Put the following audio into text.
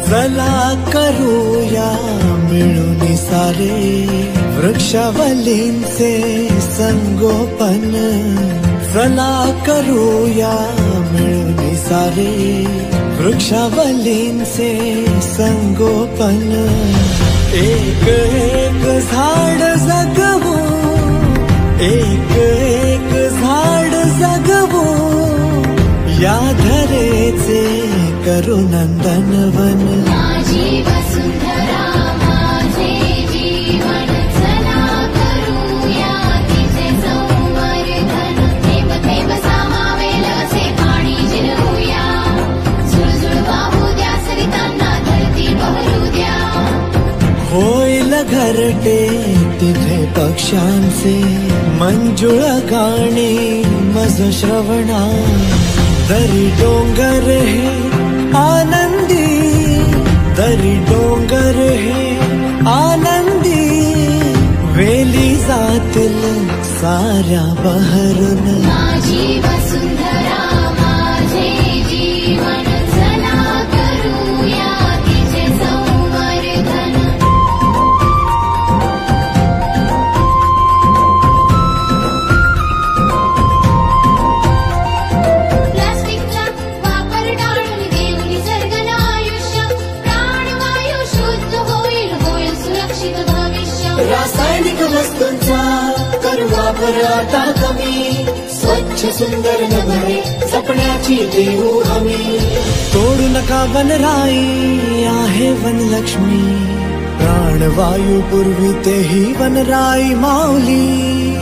चला करूया मिळून सारे वृक्षावलींचे संगोपन. चला करूया मिळून सारे वृक्षावलींचे संगोपन. एक एक झाड जगवू, एक एक झाड जगवू, या धरेचे करू नंदनवन. माझी वसुंधरा माझे जीवन, चला करूया तिचे संवर्धन. थेंब थेंब सामावेल असे पाणी जिरवूया, झुळझुळ वाहू द्या सरितांना धरती बहरू द्या. होईल घरटे तिथे पक्ष्यांचे मंजुळ गाणे मज श्रवणा. दरी डोंगर हे आनंदी, दरी डोंगर हे आनंदी, वेली जातील साऱ्या बहरून. माझी वसुंधरा माझे जीवन, चला करूया तिचे संवर्धन. प्लास्टिकचा वापर टाळून देऊ निसर्गाला आयुष्य, प्राणवायू शुद्ध होईल, होईल सुरक्षित भविष्य. रासायनिक वस्तूंचा करू वापर आता कमी, स्वच्छ सुंदर नगरे जपण्याची देऊ हमी. तोडू नका वनराई आहे वनलक्ष्मी, प्राणवायू पूर्वी तेही वनराई माऊली.